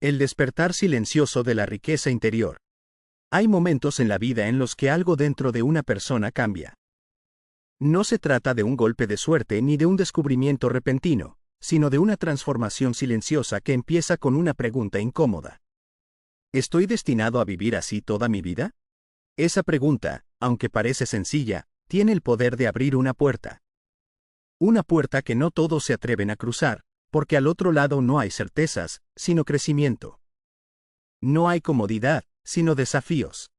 El despertar silencioso de la riqueza interior. Hay momentos en la vida en los que algo dentro de una persona cambia. No se trata de un golpe de suerte ni de un descubrimiento repentino, sino de una transformación silenciosa que empieza con una pregunta incómoda. ¿Estoy destinado a vivir así toda mi vida? Esa pregunta, aunque parece sencilla, tiene el poder de abrir una puerta. Una puerta que no todos se atreven a cruzar, porque al otro lado no hay certezas, sino crecimiento. No hay comodidad, sino desafíos.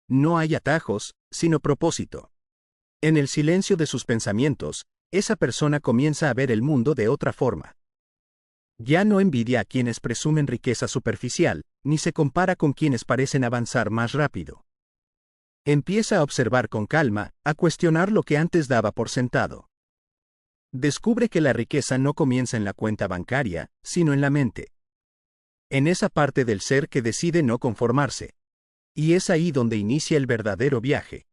No hay atajos, sino propósito. En el silencio de sus pensamientos, esa persona comienza a ver el mundo de otra forma. Ya no envidia a quienes presumen riqueza superficial, ni se compara con quienes parecen avanzar más rápido. Empieza a observar con calma, a cuestionar lo que antes daba por sentado. Descubre que la riqueza no comienza en la cuenta bancaria, sino en la mente. En esa parte del ser que decide no conformarse. Y es ahí donde inicia el verdadero viaje.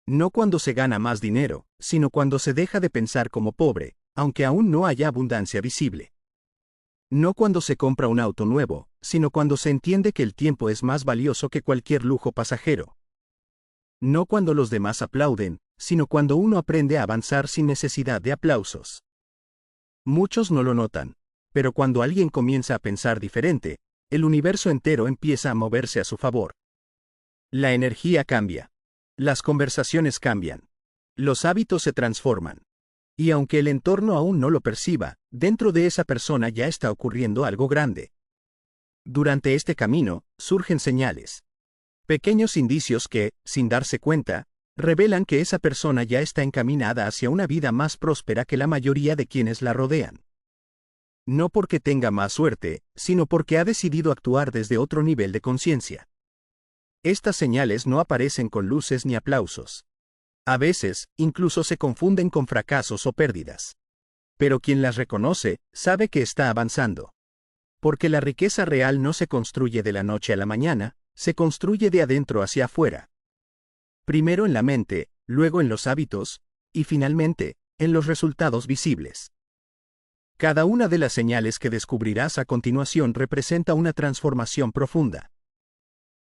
No cuando se gana más dinero, sino cuando se deja de pensar como pobre, aunque aún no haya abundancia visible. No cuando se compra un auto nuevo, sino cuando se entiende que el tiempo es más valioso que cualquier lujo pasajero. No cuando los demás aplauden, sino cuando uno aprende a avanzar sin necesidad de aplausos. Muchos no lo notan, pero cuando alguien comienza a pensar diferente, el universo entero empieza a moverse a su favor. La energía cambia. Las conversaciones cambian. Los hábitos se transforman. Y aunque el entorno aún no lo perciba, dentro de esa persona ya está ocurriendo algo grande. Durante este camino, surgen señales. Pequeños indicios que, sin darse cuenta, revelan que esa persona ya está encaminada hacia una vida más próspera que la mayoría de quienes la rodean. No porque tenga más suerte, sino porque ha decidido actuar desde otro nivel de conciencia. Estas señales no aparecen con luces ni aplausos. A veces, incluso se confunden con fracasos o pérdidas. Pero quien las reconoce, sabe que está avanzando. Porque la riqueza real no se construye de la noche a la mañana, se construye de adentro hacia afuera. Primero en la mente, luego en los hábitos, y finalmente, en los resultados visibles. Cada una de las señales que descubrirás a continuación representa una transformación profunda.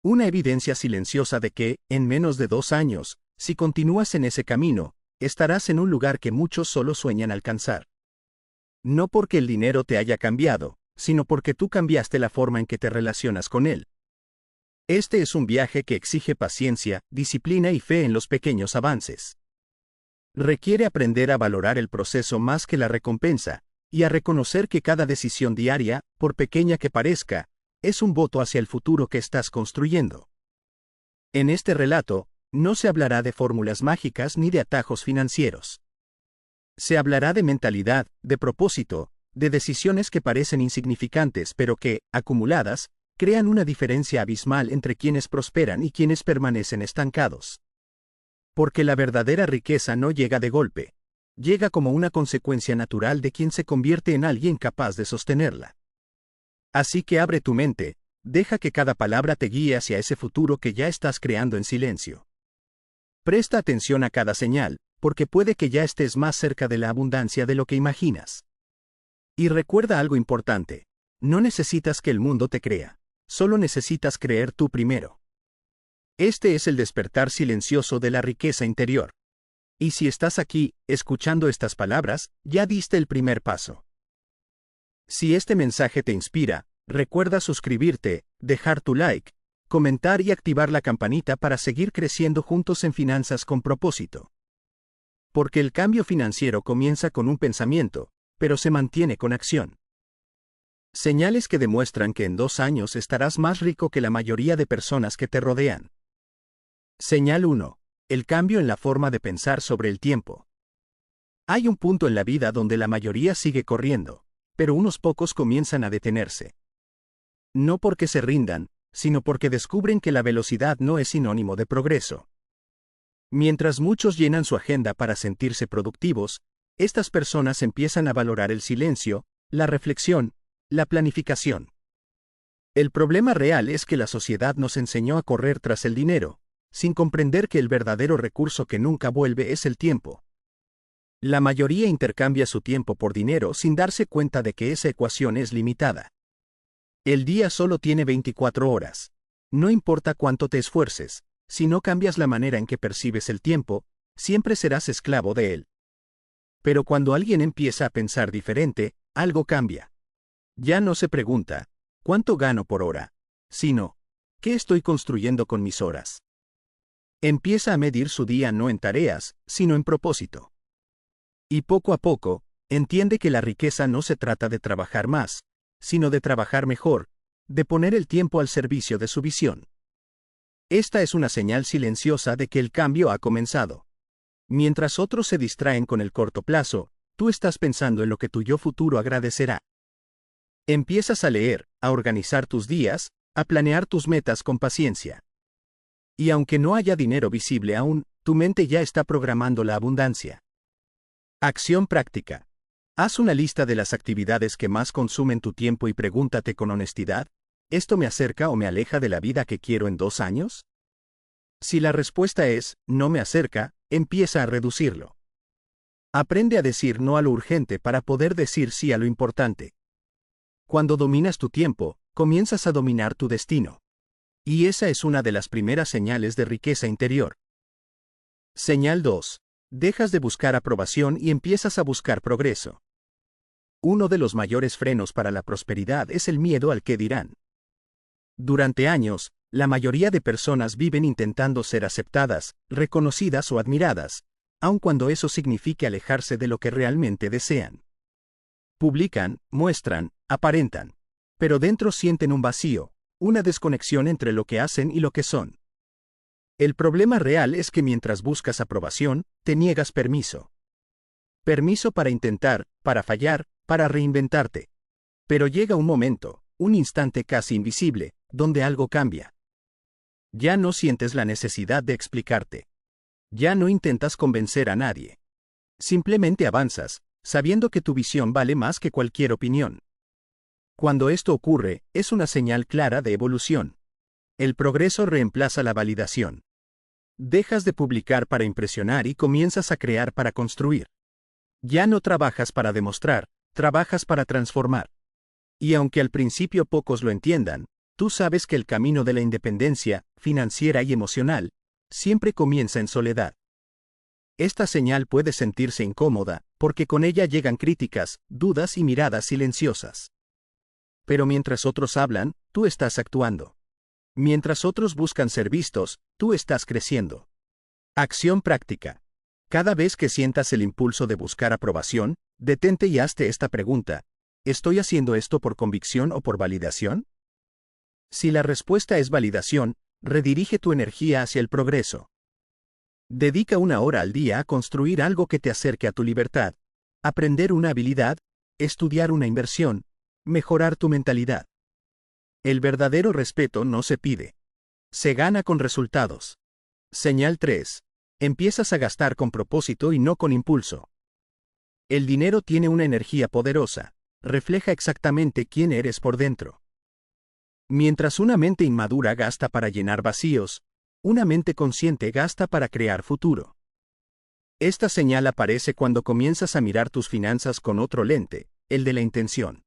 Una evidencia silenciosa de que, en menos de 2 años, si continúas en ese camino, estarás en un lugar que muchos solo sueñan alcanzar. No porque el dinero te haya cambiado, sino porque tú cambiaste la forma en que te relacionas con él. Este es un viaje que exige paciencia, disciplina y fe en los pequeños avances. Requiere aprender a valorar el proceso más que la recompensa, y a reconocer que cada decisión diaria, por pequeña que parezca, es un voto hacia el futuro que estás construyendo. En este relato, no se hablará de fórmulas mágicas ni de atajos financieros. Se hablará de mentalidad, de propósito, de decisiones que parecen insignificantes pero que, acumuladas, crean una diferencia abismal entre quienes prosperan y quienes permanecen estancados. Porque la verdadera riqueza no llega de golpe, llega como una consecuencia natural de quien se convierte en alguien capaz de sostenerla. Así que abre tu mente, deja que cada palabra te guíe hacia ese futuro que ya estás creando en silencio. Presta atención a cada señal, porque puede que ya estés más cerca de la abundancia de lo que imaginas. Y recuerda algo importante, no necesitas que el mundo te crea. Solo necesitas creer tú primero. Este es el despertar silencioso de la riqueza interior. Y si estás aquí, escuchando estas palabras, ya diste el primer paso. Si este mensaje te inspira, recuerda suscribirte, dejar tu like, comentar y activar la campanita para seguir creciendo juntos en Finanzas con Propósito. Porque el cambio financiero comienza con un pensamiento, pero se mantiene con acción. Señales que demuestran que en 2 años estarás más rico que la mayoría de personas que te rodean. Señal 1. El cambio en la forma de pensar sobre el tiempo. Hay un punto en la vida donde la mayoría sigue corriendo, pero unos pocos comienzan a detenerse. No porque se rindan, sino porque descubren que la velocidad no es sinónimo de progreso. Mientras muchos llenan su agenda para sentirse productivos, estas personas empiezan a valorar el silencio, la reflexión, la planificación. El problema real es que la sociedad nos enseñó a correr tras el dinero, sin comprender que el verdadero recurso que nunca vuelve es el tiempo. La mayoría intercambia su tiempo por dinero sin darse cuenta de que esa ecuación es limitada. El día solo tiene 24 horas. No importa cuánto te esfuerces, si no cambias la manera en que percibes el tiempo, siempre serás esclavo de él. Pero cuando alguien empieza a pensar diferente, algo cambia. Ya no se pregunta, ¿cuánto gano por hora?, sino, ¿qué estoy construyendo con mis horas? Empieza a medir su día no en tareas, sino en propósito. Y poco a poco, entiende que la riqueza no se trata de trabajar más, sino de trabajar mejor, de poner el tiempo al servicio de su visión. Esta es una señal silenciosa de que el cambio ha comenzado. Mientras otros se distraen con el corto plazo, tú estás pensando en lo que tu yo futuro agradecerá. Empiezas a leer, a organizar tus días, a planear tus metas con paciencia. Y aunque no haya dinero visible aún, tu mente ya está programando la abundancia. Acción práctica. Haz una lista de las actividades que más consumen tu tiempo y pregúntate con honestidad, ¿esto me acerca o me aleja de la vida que quiero en 2 años? Si la respuesta es, no me acerca, empieza a reducirlo. Aprende a decir no a lo urgente para poder decir sí a lo importante. Cuando dominas tu tiempo, comienzas a dominar tu destino. Y esa es una de las primeras señales de riqueza interior. Señal 2. Dejas de buscar aprobación y empiezas a buscar progreso. Uno de los mayores frenos para la prosperidad es el miedo al qué dirán. Durante años, la mayoría de personas viven intentando ser aceptadas, reconocidas o admiradas, aun cuando eso signifique alejarse de lo que realmente desean. Publican, muestran, aparentan, pero dentro sienten un vacío, una desconexión entre lo que hacen y lo que son. El problema real es que mientras buscas aprobación, te niegas permiso. Permiso para intentar, para fallar, para reinventarte. Pero llega un momento, un instante casi invisible, donde algo cambia. Ya no sientes la necesidad de explicarte. Ya no intentas convencer a nadie. Simplemente avanzas, sabiendo que tu visión vale más que cualquier opinión. Cuando esto ocurre, es una señal clara de evolución. El progreso reemplaza la validación. Dejas de publicar para impresionar y comienzas a crear para construir. Ya no trabajas para demostrar, trabajas para transformar. Y aunque al principio pocos lo entiendan, tú sabes que el camino de la independencia, financiera y emocional, siempre comienza en soledad. Esta señal puede sentirse incómoda, porque con ella llegan críticas, dudas y miradas silenciosas. Pero mientras otros hablan, tú estás actuando. Mientras otros buscan ser vistos, tú estás creciendo. Acción práctica. Cada vez que sientas el impulso de buscar aprobación, detente y hazte esta pregunta: ¿estoy haciendo esto por convicción o por validación? Si la respuesta es validación, redirige tu energía hacia el progreso. Dedica 1 hora al día a construir algo que te acerque a tu libertad, aprender una habilidad, estudiar una inversión, mejorar tu mentalidad. El verdadero respeto no se pide. Se gana con resultados. Señal 3. Empiezas a gastar con propósito y no con impulso. El dinero tiene una energía poderosa, refleja exactamente quién eres por dentro. Mientras una mente inmadura gasta para llenar vacíos, una mente consciente gasta para crear futuro. Esta señal aparece cuando comienzas a mirar tus finanzas con otro lente, el de la intención.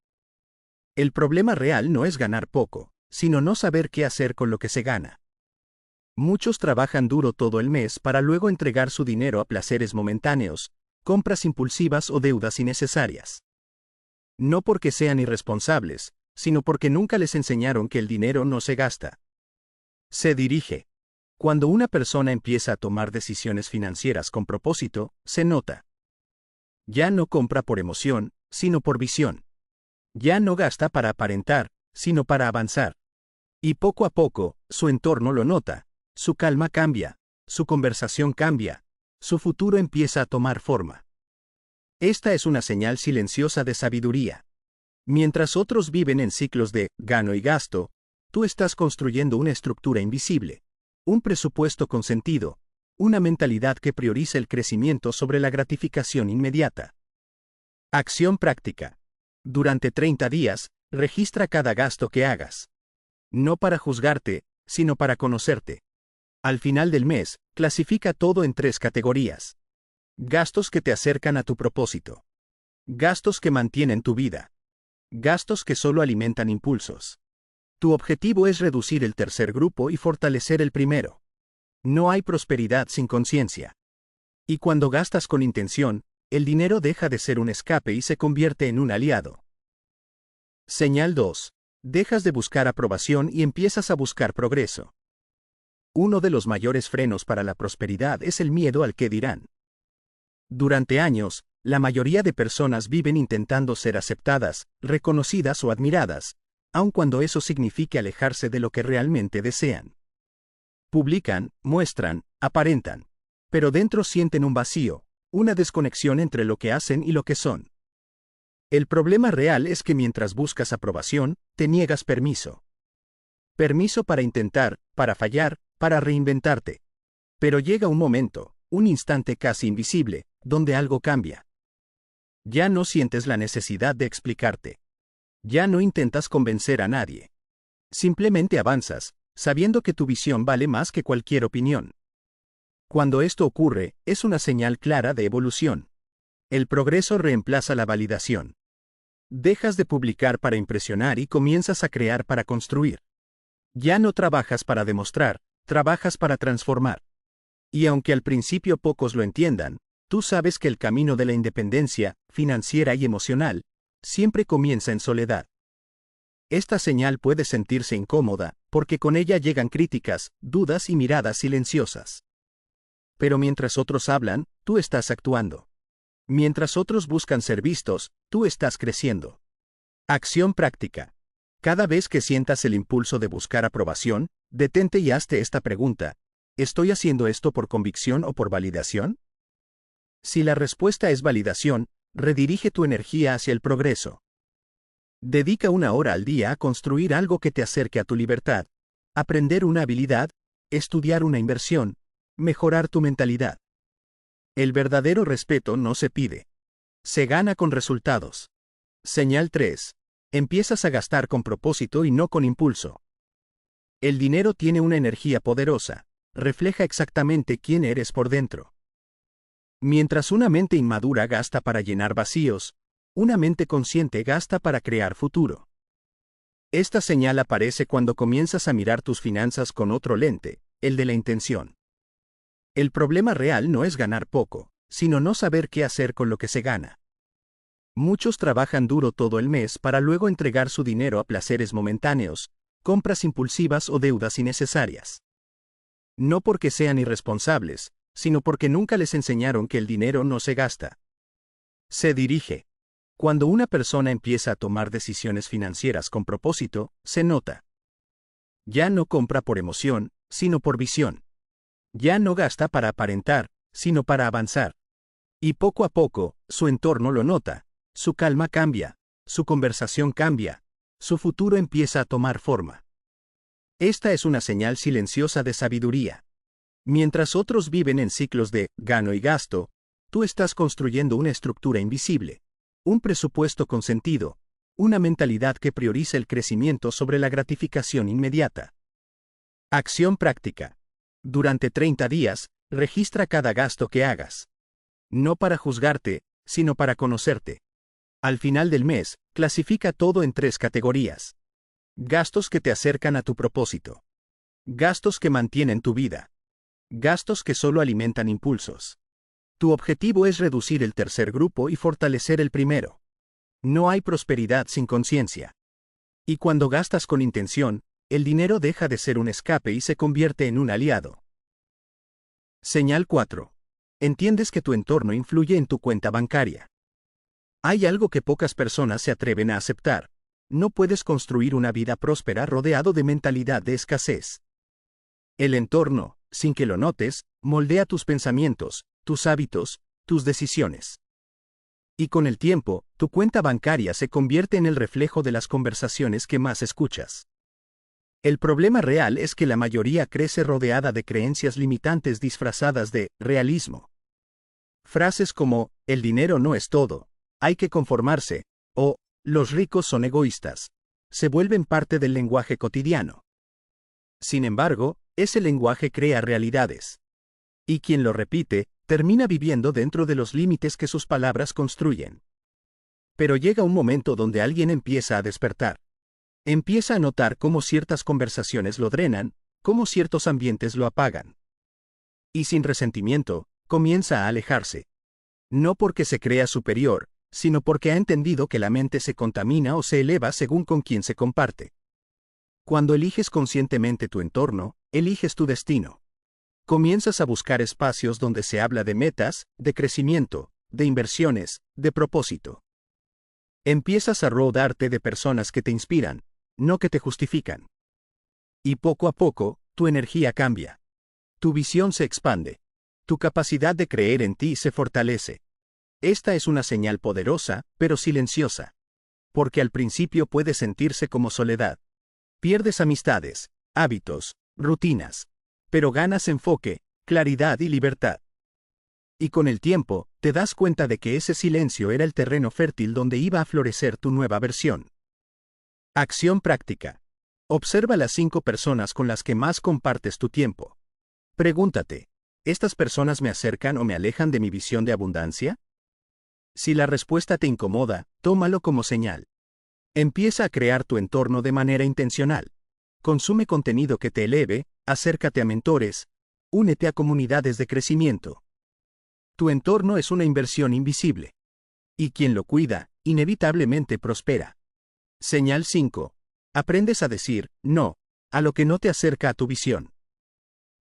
El problema real no es ganar poco, sino no saber qué hacer con lo que se gana. Muchos trabajan duro todo el mes para luego entregar su dinero a placeres momentáneos, compras impulsivas o deudas innecesarias. No porque sean irresponsables, sino porque nunca les enseñaron que el dinero no se gasta. Se dirige. Cuando una persona empieza a tomar decisiones financieras con propósito, se nota. Ya no compra por emoción, sino por visión. Ya no gasta para aparentar, sino para avanzar. Y poco a poco, su entorno lo nota, su calma cambia, su conversación cambia, su futuro empieza a tomar forma. Esta es una señal silenciosa de sabiduría. Mientras otros viven en ciclos de gano y gasto, tú estás construyendo una estructura invisible, un presupuesto con sentido, una mentalidad que prioriza el crecimiento sobre la gratificación inmediata. Acción práctica. Durante 30 días, registra cada gasto que hagas. No para juzgarte, sino para conocerte. Al final del mes, clasifica todo en 3 categorías. Gastos que te acercan a tu propósito. Gastos que mantienen tu vida. Gastos que solo alimentan impulsos. Tu objetivo es reducir el tercer grupo y fortalecer el primero. No hay prosperidad sin conciencia. Y cuando gastas con intención, el dinero deja de ser un escape y se convierte en un aliado. Señal 2. Dejas de buscar aprobación y empiezas a buscar progreso. Uno de los mayores frenos para la prosperidad es el miedo al qué dirán. Durante años, la mayoría de personas viven intentando ser aceptadas, reconocidas o admiradas, aun cuando eso signifique alejarse de lo que realmente desean. Publican, muestran, aparentan, pero dentro sienten un vacío, una desconexión entre lo que hacen y lo que son. El problema real es que mientras buscas aprobación, te niegas permiso. Permiso para intentar, para fallar, para reinventarte. Pero llega un momento, un instante casi invisible, donde algo cambia. Ya no sientes la necesidad de explicarte. Ya no intentas convencer a nadie. Simplemente avanzas, sabiendo que tu visión vale más que cualquier opinión. Cuando esto ocurre, es una señal clara de evolución. El progreso reemplaza la validación. Dejas de publicar para impresionar y comienzas a crear para construir. Ya no trabajas para demostrar, trabajas para transformar. Y aunque al principio pocos lo entiendan, tú sabes que el camino de la independencia, financiera y emocional, siempre comienza en soledad. Esta señal puede sentirse incómoda, porque con ella llegan críticas, dudas y miradas silenciosas. Pero mientras otros hablan, tú estás actuando. Mientras otros buscan ser vistos, tú estás creciendo. Acción práctica. Cada vez que sientas el impulso de buscar aprobación, detente y hazte esta pregunta: ¿estoy haciendo esto por convicción o por validación? Si la respuesta es validación, redirige tu energía hacia el progreso. Dedica 1 hora al día a construir algo que te acerque a tu libertad, aprender una habilidad, estudiar una inversión, mejorar tu mentalidad. El verdadero respeto no se pide. Se gana con resultados. Señal 3. Empiezas a gastar con propósito y no con impulso. El dinero tiene una energía poderosa, refleja exactamente quién eres por dentro. Mientras una mente inmadura gasta para llenar vacíos, una mente consciente gasta para crear futuro. Esta señal aparece cuando comienzas a mirar tus finanzas con otro lente, el de la intención. El problema real no es ganar poco, sino no saber qué hacer con lo que se gana. Muchos trabajan duro todo el mes para luego entregar su dinero a placeres momentáneos, compras impulsivas o deudas innecesarias. No porque sean irresponsables, sino porque nunca les enseñaron que el dinero no se gasta. Se dirige. Cuando una persona empieza a tomar decisiones financieras con propósito, se nota. Ya no compra por emoción, sino por visión. Ya no gasta para aparentar, sino para avanzar. Y poco a poco, su entorno lo nota, su calma cambia, su conversación cambia, su futuro empieza a tomar forma. Esta es una señal silenciosa de sabiduría. Mientras otros viven en ciclos de gano y gasto, tú estás construyendo una estructura invisible, un presupuesto con sentido, una mentalidad que prioriza el crecimiento sobre la gratificación inmediata. Acción práctica. Durante 30 días, registra cada gasto que hagas. No para juzgarte, sino para conocerte. Al final del mes, clasifica todo en 3 categorías. Gastos que te acercan a tu propósito. Gastos que mantienen tu vida. Gastos que solo alimentan impulsos. Tu objetivo es reducir el tercer grupo y fortalecer el primero. No hay prosperidad sin conciencia. Y cuando gastas con intención, el dinero deja de ser un escape y se convierte en un aliado. Señal 4. Entiendes que tu entorno influye en tu cuenta bancaria. Hay algo que pocas personas se atreven a aceptar. No puedes construir una vida próspera rodeado de mentalidad de escasez. El entorno, sin que lo notes, moldea tus pensamientos, tus hábitos, tus decisiones. Y con el tiempo, tu cuenta bancaria se convierte en el reflejo de las conversaciones que más escuchas. El problema real es que la mayoría crece rodeada de creencias limitantes disfrazadas de realismo. Frases como, el dinero no es todo, hay que conformarse, o, los ricos son egoístas, se vuelven parte del lenguaje cotidiano. Sin embargo, ese lenguaje crea realidades. Y quien lo repite, termina viviendo dentro de los límites que sus palabras construyen. Pero llega un momento donde alguien empieza a despertar. Empieza a notar cómo ciertas conversaciones lo drenan, cómo ciertos ambientes lo apagan. Y sin resentimiento, comienza a alejarse. No porque se crea superior, sino porque ha entendido que la mente se contamina o se eleva según con quién se comparte. Cuando eliges conscientemente tu entorno, eliges tu destino. Comienzas a buscar espacios donde se habla de metas, de crecimiento, de inversiones, de propósito. Empiezas a rodearte de personas que te inspiran, no que te justifican. Y poco a poco, tu energía cambia. Tu visión se expande. Tu capacidad de creer en ti se fortalece. Esta es una señal poderosa, pero silenciosa. Porque al principio puede sentirse como soledad. Pierdes amistades, hábitos, rutinas. Pero ganas enfoque, claridad y libertad. Y con el tiempo, te das cuenta de que ese silencio era el terreno fértil donde iba a florecer tu nueva versión. Acción práctica. Observa las 5 personas con las que más compartes tu tiempo. Pregúntate, ¿estas personas me acercan o me alejan de mi visión de abundancia? Si la respuesta te incomoda, tómalo como señal. Empieza a crear tu entorno de manera intencional. Consume contenido que te eleve, acércate a mentores, únete a comunidades de crecimiento. Tu entorno es una inversión invisible. Y quien lo cuida, inevitablemente prospera. Señal 5. Aprendes a decir no a lo que no te acerca a tu visión.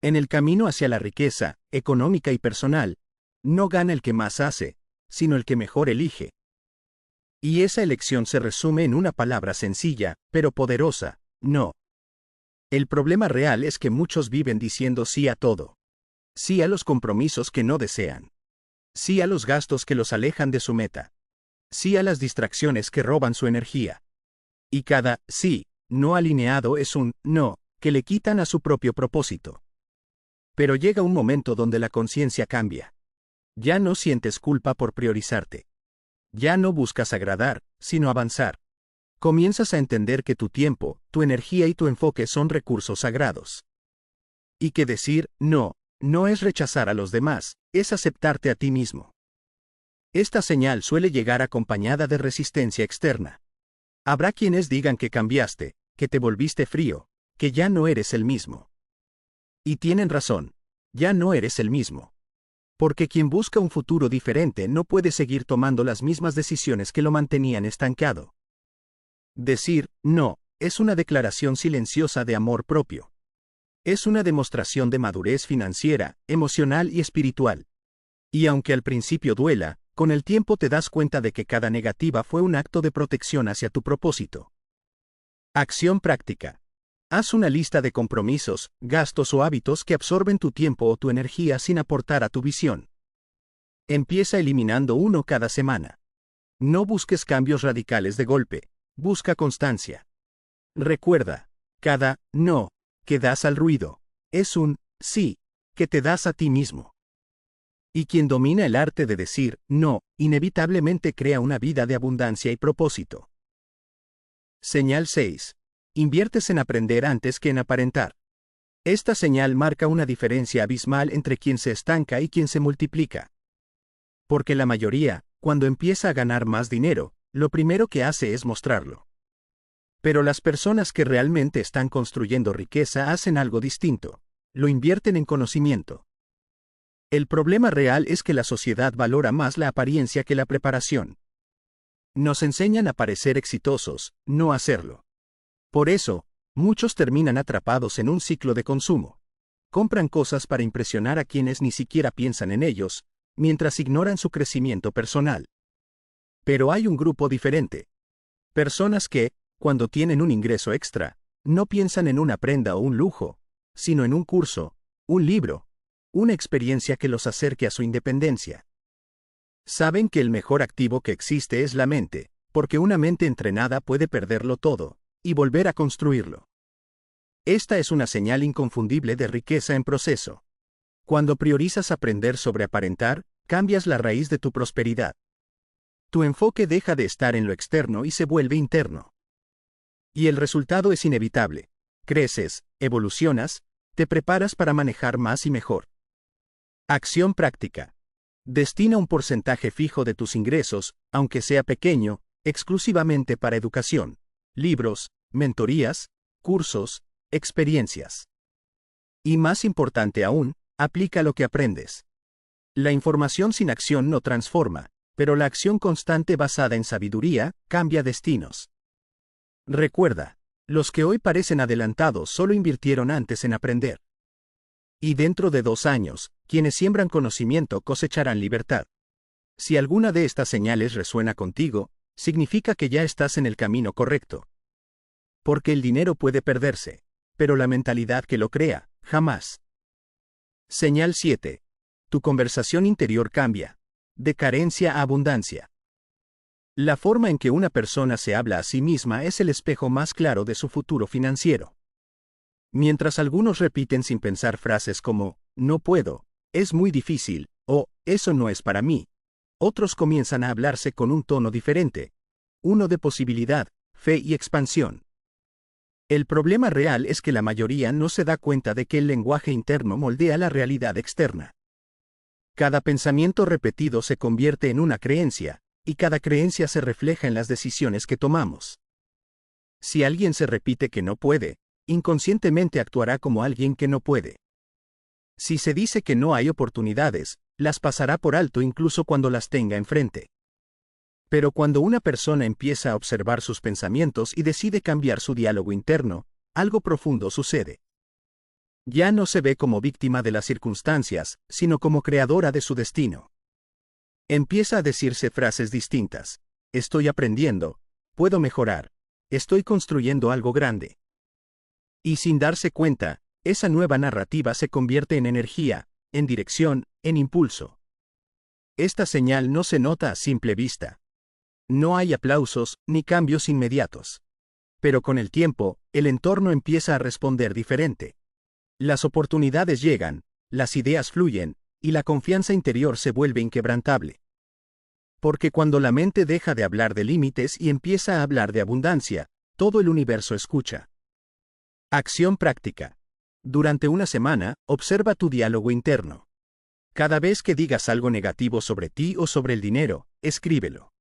En el camino hacia la riqueza, económica y personal, no gana el que más hace, sino el que mejor elige. Y esa elección se resume en una palabra sencilla, pero poderosa: no. El problema real es que muchos viven diciendo sí a todo. Sí a los compromisos que no desean. Sí a los gastos que los alejan de su meta. Sí a las distracciones que roban su energía. Y cada sí no alineado es un no que le quitan a su propio propósito. Pero llega un momento donde la conciencia cambia. Ya no sientes culpa por priorizarte. Ya no buscas agradar, sino avanzar. Comienzas a entender que tu tiempo, tu energía y tu enfoque son recursos sagrados. Y que decir no es rechazar a los demás, es aceptarte a ti mismo. Esta señal suele llegar acompañada de resistencia externa. Habrá quienes digan que cambiaste, que te volviste frío, que ya no eres el mismo. Y tienen razón, ya no eres el mismo. Porque quien busca un futuro diferente no puede seguir tomando las mismas decisiones que lo mantenían estancado. Decir no es una declaración silenciosa de amor propio. Es una demostración de madurez financiera, emocional y espiritual. Y aunque al principio duela, con el tiempo te das cuenta de que cada negativa fue un acto de protección hacia tu propósito. Acción práctica. Haz una lista de compromisos, gastos o hábitos que absorben tu tiempo o tu energía sin aportar a tu visión. Empieza eliminando uno cada semana. No busques cambios radicales de golpe, busca constancia. Recuerda, cada no que das al ruido es un sí que te das a ti mismo. Y quien domina el arte de decir no, inevitablemente crea una vida de abundancia y propósito. Señal 6. Inviertes en aprender antes que en aparentar. Esta señal marca una diferencia abismal entre quien se estanca y quien se multiplica. Porque la mayoría, cuando empieza a ganar más dinero, lo primero que hace es mostrarlo. Pero las personas que realmente están construyendo riqueza hacen algo distinto. Lo invierten en conocimiento. El problema real es que la sociedad valora más la apariencia que la preparación. Nos enseñan a parecer exitosos, no a serlo. Por eso, muchos terminan atrapados en un ciclo de consumo. Compran cosas para impresionar a quienes ni siquiera piensan en ellos, mientras ignoran su crecimiento personal. Pero hay un grupo diferente. Personas que, cuando tienen un ingreso extra, no piensan en una prenda o un lujo, sino en un curso, un libro, una experiencia que los acerque a su independencia. Saben que el mejor activo que existe es la mente, porque una mente entrenada puede perderlo todo, y volver a construirlo. Esta es una señal inconfundible de riqueza en proceso. Cuando priorizas aprender sobre aparentar, cambias la raíz de tu prosperidad. Tu enfoque deja de estar en lo externo y se vuelve interno. Y el resultado es inevitable. Creces, evolucionas, te preparas para manejar más y mejor. Acción práctica. Destina un porcentaje fijo de tus ingresos, aunque sea pequeño, exclusivamente para educación, libros, mentorías, cursos, experiencias. Y más importante aún, aplica lo que aprendes. La información sin acción no transforma, pero la acción constante basada en sabiduría cambia destinos. Recuerda, los que hoy parecen adelantados solo invirtieron antes en aprender. Y dentro de 2 años, quienes siembran conocimiento cosecharán libertad. Si alguna de estas señales resuena contigo, significa que ya estás en el camino correcto. Porque el dinero puede perderse, pero la mentalidad que lo crea, jamás. Señal 7. Tu conversación interior cambia. De carencia a abundancia. La forma en que una persona se habla a sí misma es el espejo más claro de su futuro financiero. Mientras algunos repiten sin pensar frases como, no puedo, es muy difícil, o, eso no es para mí, otros comienzan a hablarse con un tono diferente, uno de posibilidad, fe y expansión. El problema real es que la mayoría no se da cuenta de que el lenguaje interno moldea la realidad externa. Cada pensamiento repetido se convierte en una creencia, y cada creencia se refleja en las decisiones que tomamos. Si alguien se repite que no puede, inconscientemente actuará como alguien que no puede. Si se dice que no hay oportunidades, las pasará por alto incluso cuando las tenga enfrente. Pero cuando una persona empieza a observar sus pensamientos y decide cambiar su diálogo interno, algo profundo sucede. Ya no se ve como víctima de las circunstancias, sino como creadora de su destino. Empieza a decirse frases distintas. Estoy aprendiendo, puedo mejorar, estoy construyendo algo grande. Y sin darse cuenta, esa nueva narrativa se convierte en energía, en dirección, en impulso. Esta señal no se nota a simple vista. No hay aplausos ni cambios inmediatos. Pero con el tiempo, el entorno empieza a responder diferente. Las oportunidades llegan, las ideas fluyen, y la confianza interior se vuelve inquebrantable. Porque cuando la mente deja de hablar de límites y empieza a hablar de abundancia, todo el universo escucha. Acción práctica. Durante una semana, observa tu diálogo interno. Cada vez que digas algo negativo sobre ti o sobre el dinero, escríbelo.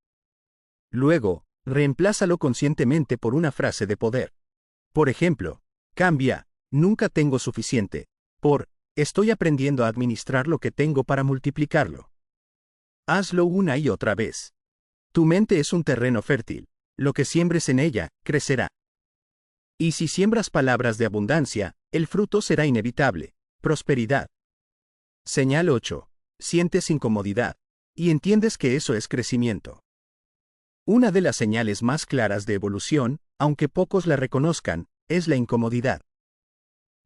Luego, reemplázalo conscientemente por una frase de poder. Por ejemplo, cambia, nunca tengo suficiente, por, estoy aprendiendo a administrar lo que tengo para multiplicarlo. Hazlo una y otra vez. Tu mente es un terreno fértil, lo que siembres en ella, crecerá. Y si siembras palabras de abundancia, el fruto será inevitable, prosperidad. Señal 8. Sientes incomodidad, y entiendes que eso es crecimiento. Una de las señales más claras de evolución, aunque pocos la reconozcan, es la incomodidad.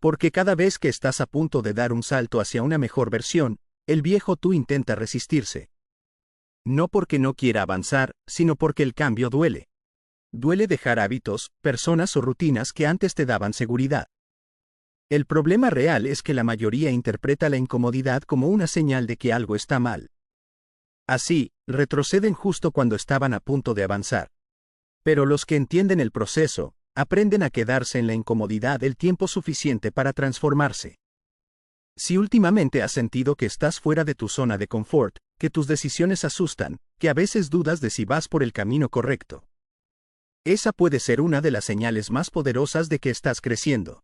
Porque cada vez que estás a punto de dar un salto hacia una mejor versión, el viejo tú intenta resistirse. No porque no quiera avanzar, sino porque el cambio duele. Duele dejar hábitos, personas o rutinas que antes te daban seguridad. El problema real es que la mayoría interpreta la incomodidad como una señal de que algo está mal. Así, retroceden justo cuando estaban a punto de avanzar. Pero los que entienden el proceso, aprenden a quedarse en la incomodidad el tiempo suficiente para transformarse. Si últimamente has sentido que estás fuera de tu zona de confort, que tus decisiones asustan, que a veces dudas de si vas por el camino correcto, esa puede ser una de las señales más poderosas de que estás creciendo.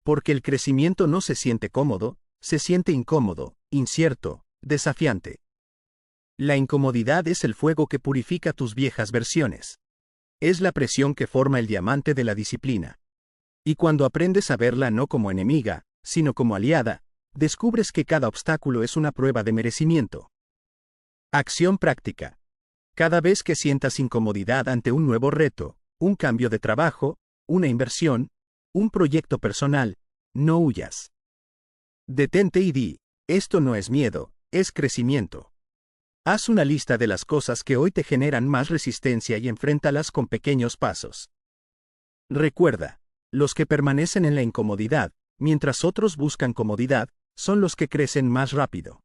Porque el crecimiento no se siente cómodo, se siente incómodo, incierto, desafiante. La incomodidad es el fuego que purifica tus viejas versiones. Es la presión que forma el diamante de la disciplina. Y cuando aprendes a verla no como enemiga, sino como aliada, descubres que cada obstáculo es una prueba de merecimiento. Acción práctica. Cada vez que sientas incomodidad ante un nuevo reto, un cambio de trabajo, una inversión, un proyecto personal, no huyas. Detente y di, esto no es miedo, es crecimiento. Haz una lista de las cosas que hoy te generan más resistencia y enfréntalas con pequeños pasos. Recuerda, los que permanecen en la incomodidad, mientras otros buscan comodidad, son los que crecen más rápido.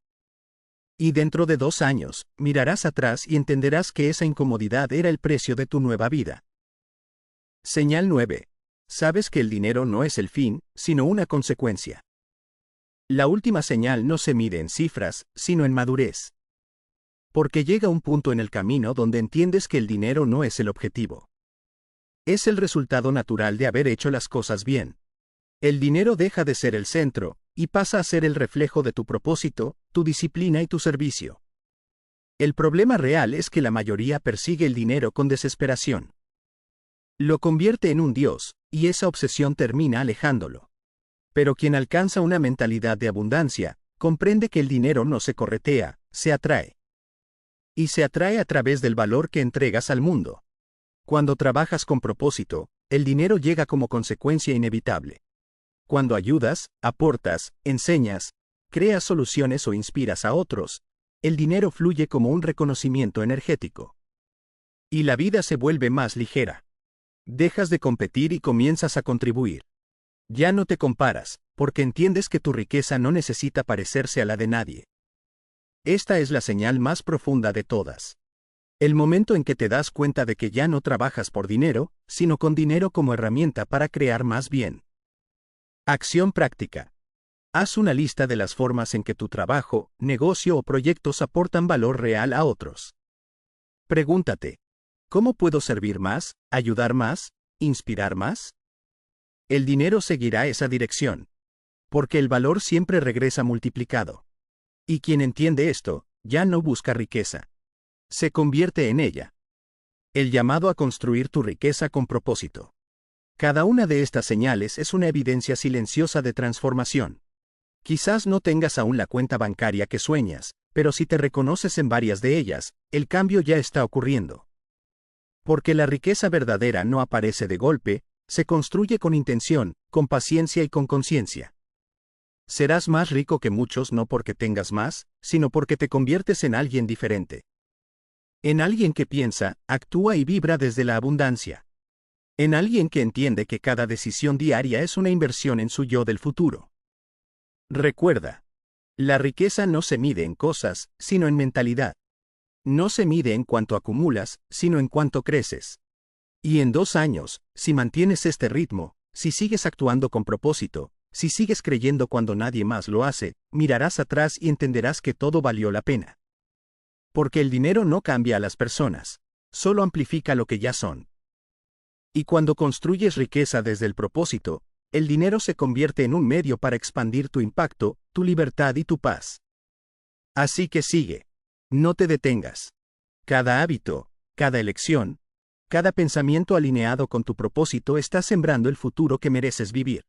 Y dentro de 2 años, mirarás atrás y entenderás que esa incomodidad era el precio de tu nueva vida. Señal 9. Sabes que el dinero no es el fin, sino una consecuencia. La última señal no se mide en cifras, sino en madurez. Porque llega un punto en el camino donde entiendes que el dinero no es el objetivo. Es el resultado natural de haber hecho las cosas bien. El dinero deja de ser el centro, y pasa a ser el reflejo de tu propósito, tu disciplina y tu servicio. El problema real es que la mayoría persigue el dinero con desesperación. Lo convierte en un dios, y esa obsesión termina alejándolo. Pero quien alcanza una mentalidad de abundancia, comprende que el dinero no se corretea, se atrae. Y se atrae a través del valor que entregas al mundo. Cuando trabajas con propósito, el dinero llega como consecuencia inevitable. Cuando ayudas, aportas, enseñas, creas soluciones o inspiras a otros, el dinero fluye como un reconocimiento energético. Y la vida se vuelve más ligera. Dejas de competir y comienzas a contribuir. Ya no te comparas, porque entiendes que tu riqueza no necesita parecerse a la de nadie. Esta es la señal más profunda de todas. El momento en que te das cuenta de que ya no trabajas por dinero, sino con dinero como herramienta para crear más bien. Acción práctica. Haz una lista de las formas en que tu trabajo, negocio o proyectos aportan valor real a otros. Pregúntate, ¿cómo puedo servir más, ayudar más, inspirar más? El dinero seguirá esa dirección. Porque el valor siempre regresa multiplicado. Y quien entiende esto, ya no busca riqueza. Se convierte en ella. El llamado a construir tu riqueza con propósito. Cada una de estas señales es una evidencia silenciosa de transformación. Quizás no tengas aún la cuenta bancaria que sueñas, pero si te reconoces en varias de ellas, el cambio ya está ocurriendo. Porque la riqueza verdadera no aparece de golpe, se construye con intención, con paciencia y con conciencia. Serás más rico que muchos no porque tengas más, sino porque te conviertes en alguien diferente. En alguien que piensa, actúa y vibra desde la abundancia. En alguien que entiende que cada decisión diaria es una inversión en su yo del futuro. Recuerda, la riqueza no se mide en cosas, sino en mentalidad. No se mide en cuanto acumulas, sino en cuanto creces. Y en 2 años, si mantienes este ritmo, si sigues actuando con propósito, si sigues creyendo cuando nadie más lo hace, mirarás atrás y entenderás que todo valió la pena. Porque el dinero no cambia a las personas, solo amplifica lo que ya son. Y cuando construyes riqueza desde el propósito, el dinero se convierte en un medio para expandir tu impacto, tu libertad y tu paz. Así que sigue. No te detengas. Cada hábito, cada elección, cada pensamiento alineado con tu propósito está sembrando el futuro que mereces vivir.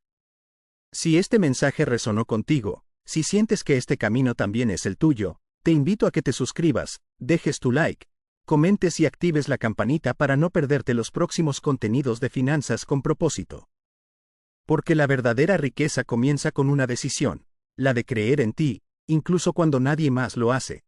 Si este mensaje resonó contigo, si sientes que este camino también es el tuyo, te invito a que te suscribas, dejes tu like, comentes y actives la campanita para no perderte los próximos contenidos de finanzas con propósito. Porque la verdadera riqueza comienza con una decisión, la de creer en ti, incluso cuando nadie más lo hace.